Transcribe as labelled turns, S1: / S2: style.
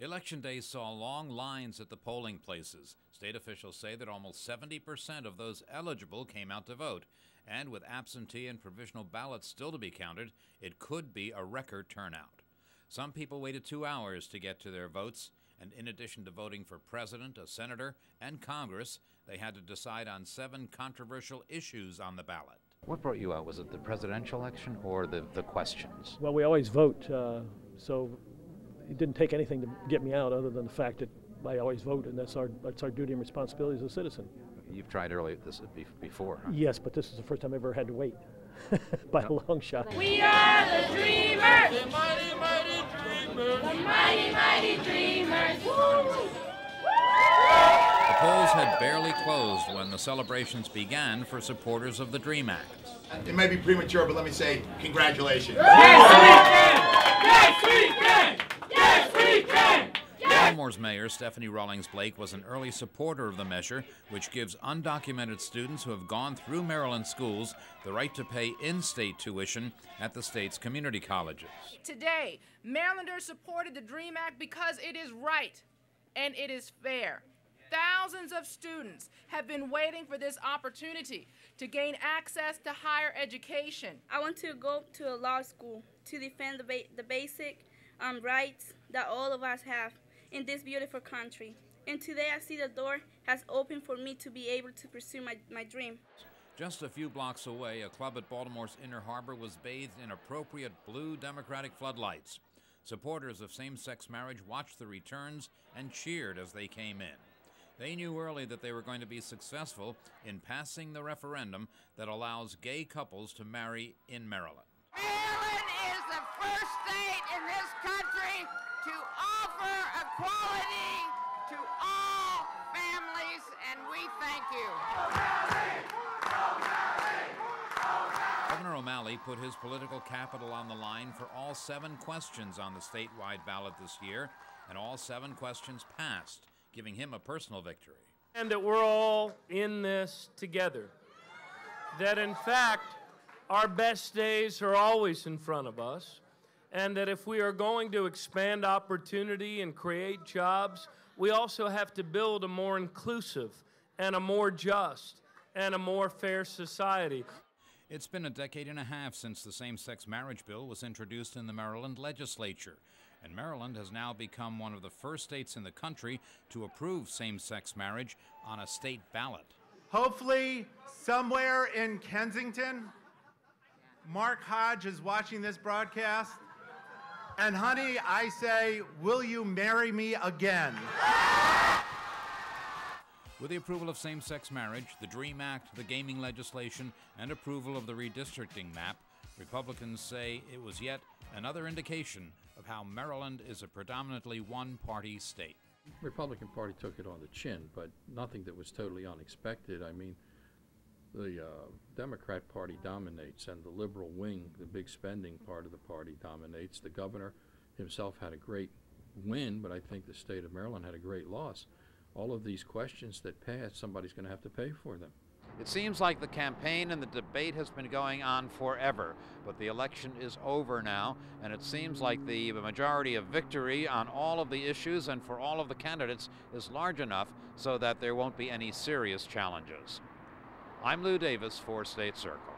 S1: Election day saw long lines at the polling places. State officials say that almost 70% of those eligible came out to vote. And with absentee and provisional ballots still to be counted, it could be a record turnout. Some people waited 2 hours to get to their votes, and in addition to voting for president, a senator, and Congress, they had to decide on 7 controversial issues on the ballot.
S2: What brought you out? Was it the presidential election or the questions?
S3: Well, we always vote, so it didn't take anything to get me out other than the fact that I always vote, and that's our duty and responsibility as a citizen.
S2: You've tried early this before, huh?
S3: Yes, but this is the first time I ever had to wait by a long shot.
S4: We are the dreamers! The mighty, mighty dreamers! The mighty, mighty dreamers! Woo!
S1: The polls had barely closed when the celebrations began for supporters of the DREAM Act.
S5: It may be premature, but let me say congratulations.
S4: Yes, we can! Yes, we can!
S1: Baltimore's mayor, Stephanie Rawlings Blake, was an early supporter of the measure, which gives undocumented students who have gone through Maryland schools the right to pay in-state tuition at the state's community colleges.
S6: Today, Marylanders supported the DREAM Act because it is right and it is fair. Thousands of students have been waiting for this opportunity to gain access to higher education.
S7: I want to go to a law school to defend the basic rights that all of us have in this beautiful country. And today I see the door has opened for me to be able to pursue my dream.
S1: Just a few blocks away, a club at Baltimore's Inner Harbor was bathed in appropriate blue Democratic floodlights. Supporters of same-sex marriage watched the returns and cheered as they came in. They knew early that they were going to be successful in passing the referendum that allows gay couples to marry in Maryland.
S4: Maryland is the first state in this country to offer equality to all families, and we thank you.
S1: Governor O'Malley put his political capital on the line for all 7 questions on the statewide ballot this year, and all 7 questions passed, giving him a personal victory.
S8: And that we're all in this together. That in fact, our best days are always in front of us, and that if we are going to expand opportunity and create jobs, we also have to build a more inclusive and a more just and a more fair society.
S1: It's been a decade and a half since the same-sex marriage bill was introduced in the Maryland legislature, and Maryland has now become one of the first states in the country to approve same-sex marriage on a state ballot.
S9: Hopefully, somewhere in Kensington, Mark Hodge is watching this broadcast. And honey, I say, will you marry me again?
S1: With the approval of same-sex marriage, the DREAM Act, the gaming legislation, and approval of the redistricting map, Republicans say it was yet another indication of how Maryland is a predominantly one-party state.
S10: The Republican Party took it on the chin, but nothing that was totally unexpected. I mean, the Democrat Party dominates, and the liberal wing, the big spending part of the party, dominates. The governor himself had a great win, but I think the state of Maryland had a great loss. All of these questions that passed, somebody's going to have to pay for them.
S2: It seems like the campaign and the debate has been going on forever, but the election is over now, and it seems like the majority of victory on all of the issues and for all of the candidates is large enough so that there won't be any serious challenges. I'm Lou Davis for State Circle.